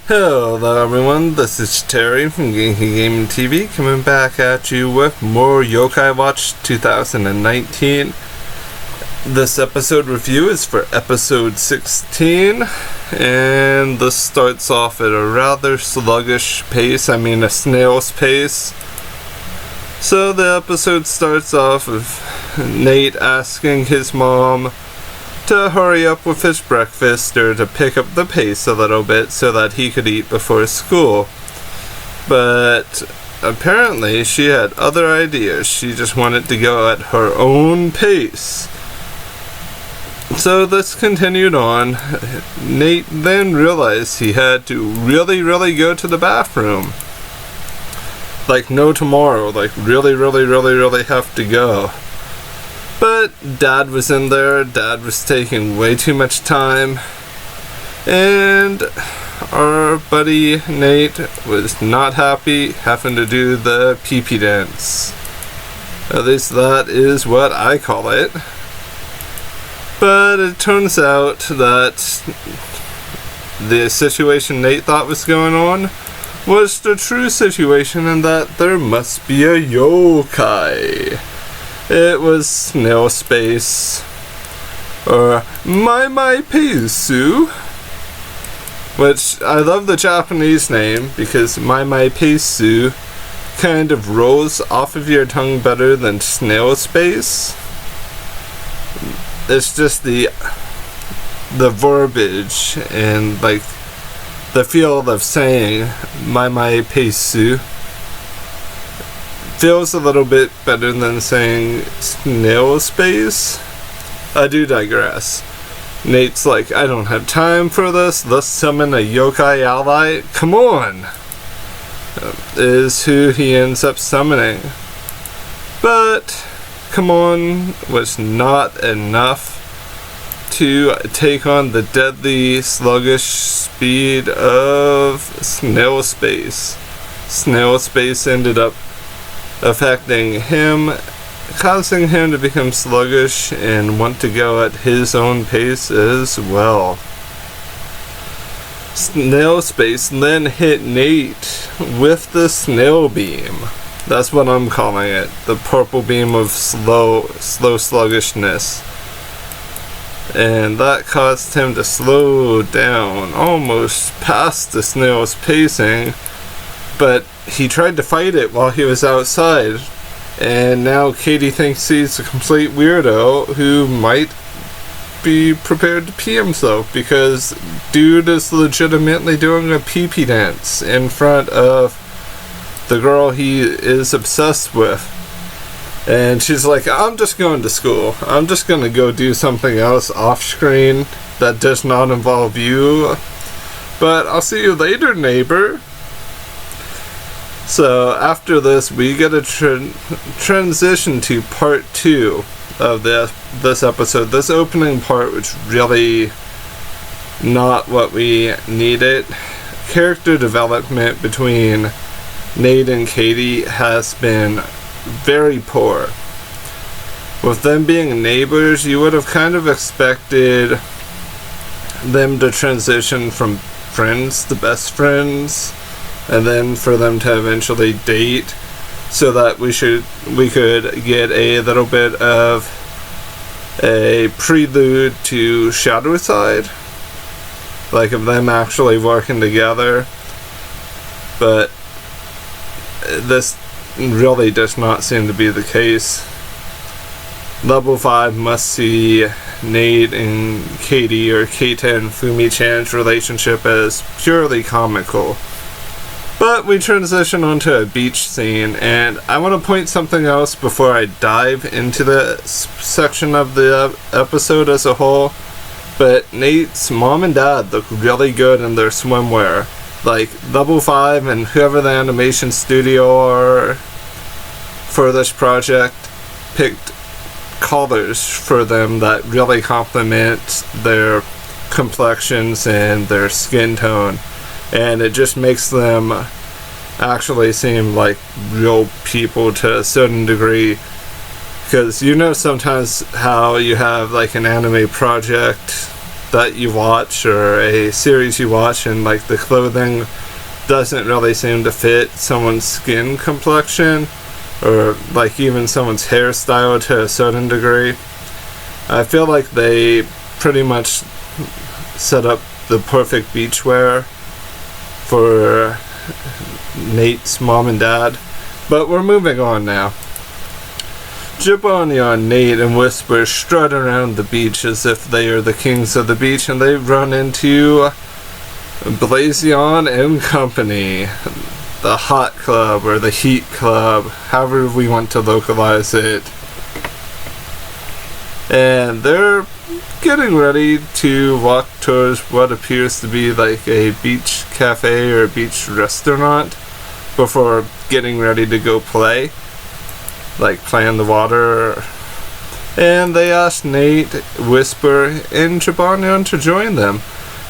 Hello everyone, this is Terry from Genkigamingtv coming back at you with more Yokai Watch 2019. This episode review is for episode 16, and this starts off at a rather sluggish pace, a snail's pace. So the episode starts off with Nate asking his mom to hurry up with his breakfast or to pick up the pace a little bit so that he could eat before school. But apparently she had other ideas. She just wanted to go at her own pace. So this continued on. Nate then realized he had to really go to the bathroom. Like no tomorrow, like really have to go. But Dad was in there, Dad was taking way too much time, and our buddy Nate was not happy having to do the pee-pee dance. At least that is what I call it. But it turns out that the situation Nate thought was going on was the true situation, and that there must be a yokai. It was Snail Space, or My Peisu, which I love the Japanese name because My Peisu kind of rolls off of your tongue better than Snail Space. It's just the verbiage and like the feel of saying My Peisu feels a little bit better than saying Snail Space. I do digress. Nate's like, I don't have time for this, let's summon a yokai ally. Come on! Is who he ends up summoning. But come on was not enough to take on the deadly sluggish speed of Snail Space. Snail Space ended up affecting him, causing him to become sluggish and want to go at his own pace as well. Snail Space then hit Nate with the snail beam. That's what I'm calling it. The purple beam of slow sluggishness. And that caused him to slow down almost past the snail's pacing, but he tried to fight it while he was outside, and now Katie thinks he's a complete weirdo who might be prepared to pee himself because dude is legitimately doing a pee-pee dance in front of the girl he is obsessed with. And she's like, I'm just going to school. I'm just going to go do something else off screen that does not involve you. But I'll see you later, neighbor. So after this, we get a transition to part 2 of this episode. This opening part was really not what we needed. Character development between Nate and Katie has been very poor. With them being neighbors, you would have kind of expected them to transition from friends to best friends, and then for them to eventually date, so that we could get a little bit of a prelude to Shadow Side, like of them actually working together. But this really does not seem to be the case. Level 5 must see Nate and Katie, or Keita and Fumi-chan's relationship, as purely comical. But we transition onto a beach scene, and I want to point something else before I dive into the section of the episode as a whole. But Nate's mom and dad look really good in their swimwear. Like, Level 5 and whoever the animation studio are for this project picked colors for them that really complement their complexions and their skin tone. And it just makes them actually seem like real people to a certain degree. Because you know sometimes how you have like an anime project that you watch or a series you watch, and like the clothing doesn't really seem to fit someone's skin complexion or like even someone's hairstyle to a certain degree. I feel like they pretty much set up the perfect beachwear for Nate's mom and dad. But we're moving on now. Jibanyan, Nate, and Whisper strut around the beach as if they are the kings of the beach, and they run into Blizzaria and company, the hot club or the heat club, however we want to localize it. And they're getting ready to walk towards what appears to be like a beach cafe or beach restaurant before getting ready to go play, like play in the water. And they asked Nate, Whisper, and Jibanyan to join them.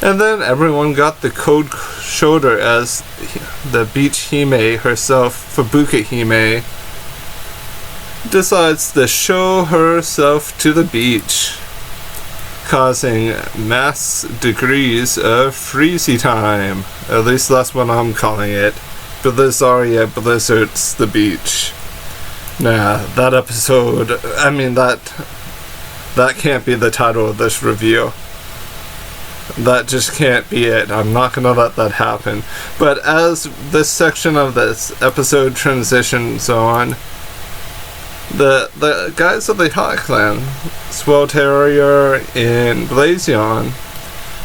And then everyone got the cold shoulder as the Beach-Hime herself, Fubuki-hime, decides to show herself to the beach, causing mass degrees of freezy time. At least that's what I'm calling it. Blizzaria blizzards the beach. Nah, that episode, I mean that can't be the title of this review. That just can't be it. I'm not gonna let that happen. But as this section of this episode transitions on, the guys of the Hot Clan, Swell Terrier and Blizzaria,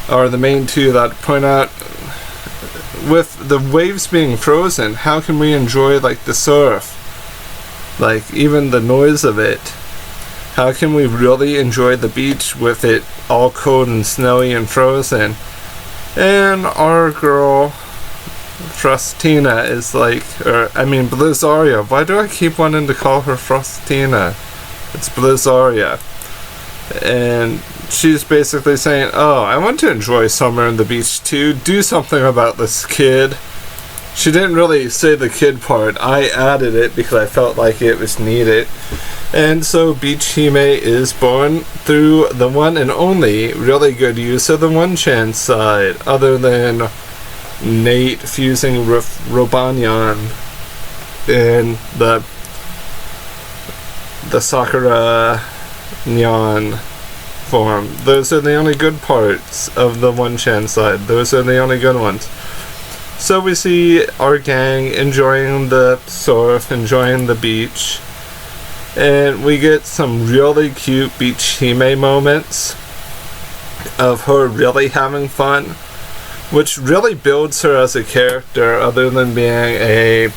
are the main two that point out, with the waves being frozen, how can we enjoy like the surf? Like even the noise of it. How can we really enjoy the beach with it all cold and snowy and frozen? And our girl Frostina is like, Blizzaria. Why do I keep wanting to call her Frostina? It's Blizzaria. And she's basically saying, oh, I want to enjoy summer on the beach too. Do something about this kid. She didn't really say the kid part. I added it because I felt like it was needed. And so Beach-Hime is born through the one and only really good use of the one-chance side, other than Nate fusing with Jibanyan in the Sakura Nyan form. Those are the only good parts of the one-chance side. Those are the only good ones. So we see our gang enjoying the surf, enjoying the beach, and we get some really cute Beach-Hime moments of her really having fun, which really builds her as a character, other than being a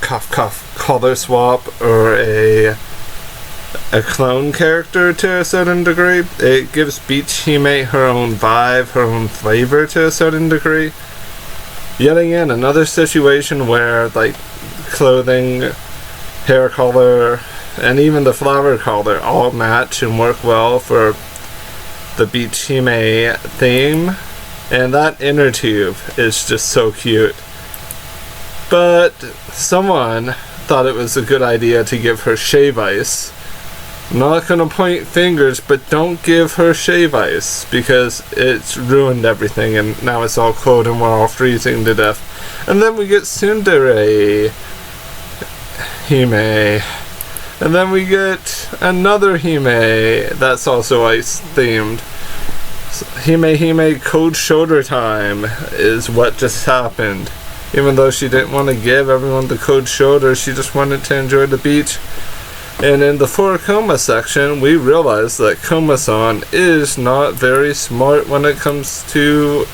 color swap or a clone character to a certain degree. It gives Beach-Hime her own vibe, her own flavor to a certain degree. Yet again, another situation where like clothing, hair color, and even the flower color all match and work well for the Beach-Hime theme. And that inner tube is just so cute. But someone thought it was a good idea to give her shave ice. I'm not gonna point fingers, but don't give her shave ice, because it's ruined everything and now it's all cold and we're all freezing to death. And then we get Tsundere Hime. And then we get another Hime that's also ice themed. Hime cold shoulder time is what just happened. Even though she didn't want to give everyone the cold shoulder, she just wanted to enjoy the beach. And in the For Koma section, we realize that Koma-san is not very smart when it comes to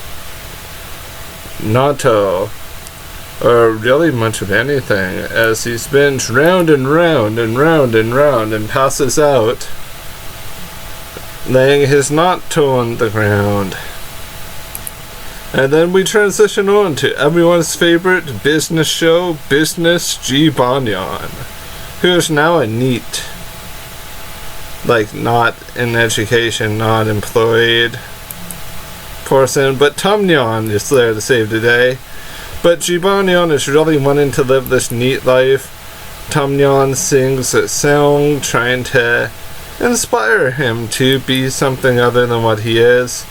Nato, or really much of anything, as he spins round and round and round and round and passes out, laying his Nato on the ground. And then we transition on to everyone's favorite business show, Business Jibanyan, who is now a NEET, like not in education, not employed person, but Tamnyan is there to save the day. But Jibanyan is really wanting to live this NEET life. Tamnyan sings a song trying to inspire him to be something other than what he is.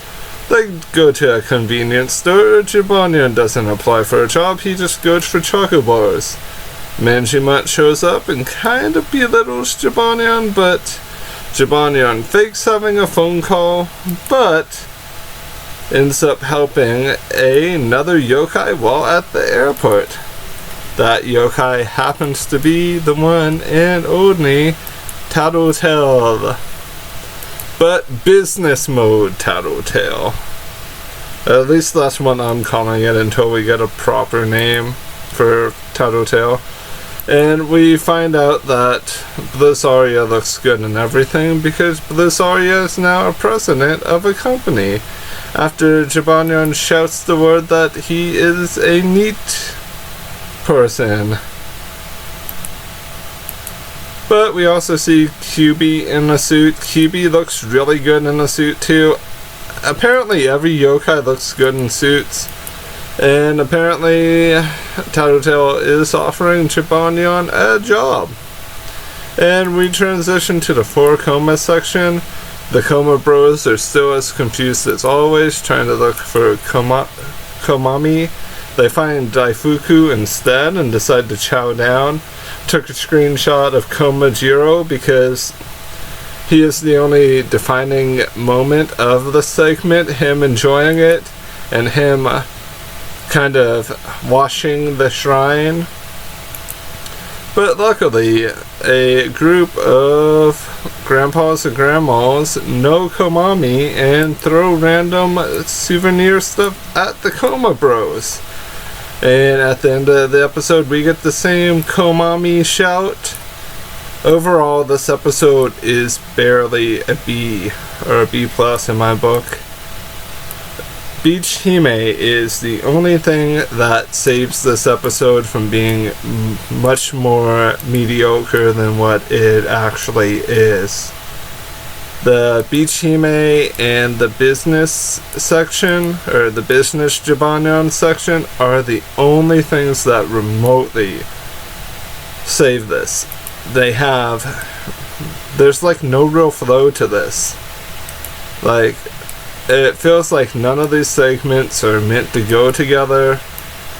They go to a convenience store. Jibanyan doesn't apply for a job, he just goes for chocolate bars. Manjimat shows up and kind of belittles Jibanyan, but Jibanyan fakes having a phone call, but ends up helping another yokai while at the airport. That yokai happens to be the one and only Tattletale. But business mode Tattletale. At least that's what I'm calling it until we get a proper name for Tattletale. And we find out that Blizzaria looks good and everything because Blizzaria is now a president of a company. After Jibanyan shouts the word that he is a neat person. But we also see QB in a suit. QB looks really good in a suit too. Apparently every yokai looks good in suits. And apparently Tattletale is offering Jibanyan a job. And we transition to the 4 Coma section. The Coma Bros are still as confused as always, trying to look for Komami. They find Daifuku instead and decide to chow down. Took a screenshot of Komajiro because he is the only defining moment of the segment, him enjoying it and him kind of washing the shrine. But luckily, a group of grandpas and grandmas know Komami and throw random souvenir stuff at the Coma Bros. And at the end of the episode, we get the same Komami shout. Overall, this episode is barely a B, or a B plus in my book. Beach-Hime is the only thing that saves this episode from being much more mediocre than what it actually is. The Beach-Hime and the business section, or the business Jibanyan section, are the only things that remotely save this. There's like no real flow to this. Like, it feels like none of these segments are meant to go together.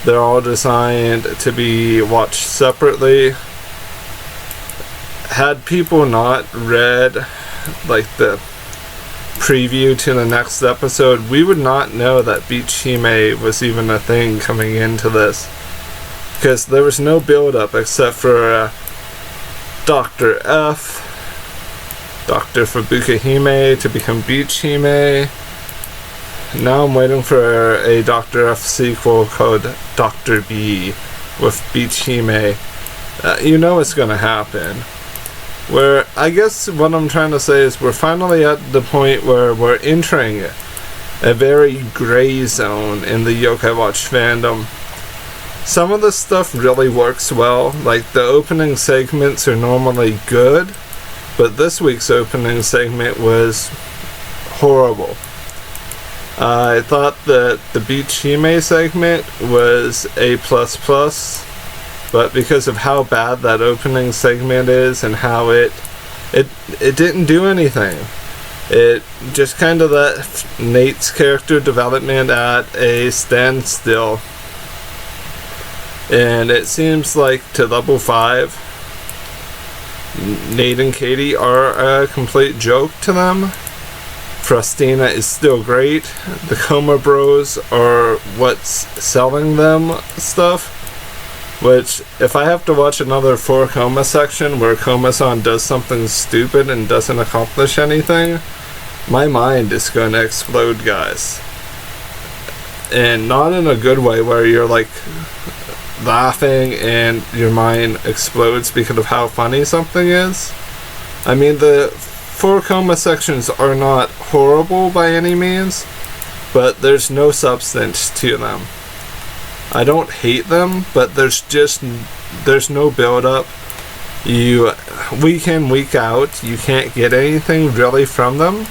They're all designed to be watched separately. Had people not read like the preview to the next episode, we would not know that Beach-Hime was even a thing coming into this. Because there was no build-up except for Dr. F, Dr. Fubuki-hime to become Beach-Hime. Now I'm waiting for a Dr. F sequel called Dr. B with Beach-Hime. You know it's gonna happen. Where, I guess what I'm trying to say is we're finally at the point where we're entering a very gray zone in the Yokai Watch fandom. Some of the stuff really works well, like the opening segments are normally good, but this week's opening segment was horrible. I thought that the Beach-Hime segment was A++, but because of how bad that opening segment is and how it didn't do anything. It just kind of let Nate's character development at a standstill. And it seems like to level 5, Nate and Katie are a complete joke to them. Frostina is still great. The Coma Bros are what's selling them stuff. Which, if I have to watch another 4 Coma section where Koma-san does something stupid and doesn't accomplish anything, my mind is going to explode, guys. And not in a good way where you're like laughing and your mind explodes because of how funny something is. I mean, the 4 Coma sections are not horrible by any means, but there's no substance to them. I don't hate them, but there's no build up. Week in, week out, you can't get anything really from them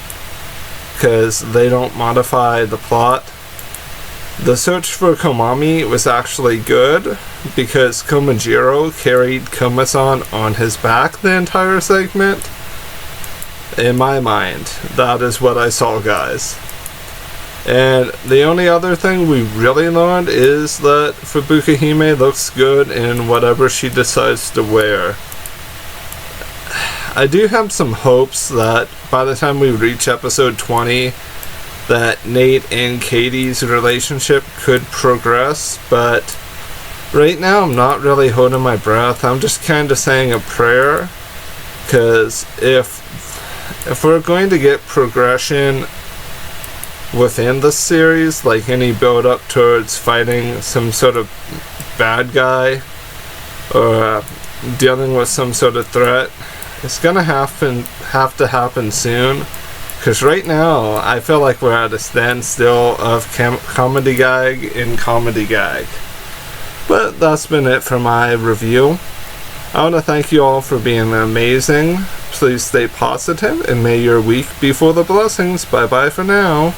because they don't modify the plot. The search for Komami was actually good because Komajiro carried Koma-san on his back the entire segment. In my mind, that is what I saw, guys. And the only other thing we really learned is that Fubuki-hime looks good in whatever she decides to wear. I do have some hopes that by the time we reach episode 20, that Nate and Katie's relationship could progress, but right now I'm not really holding my breath. I'm just kind of saying a prayer, because if we're going to get progression within the series, like any build up towards fighting some sort of bad guy or dealing with some sort of threat, it's gonna have to happen soon. Because right now I feel like we're at a standstill of comedy gag in comedy gag. But that's been it for my review. I want to thank you all for being amazing. Please stay positive and may your week be full of blessings. Bye bye for now.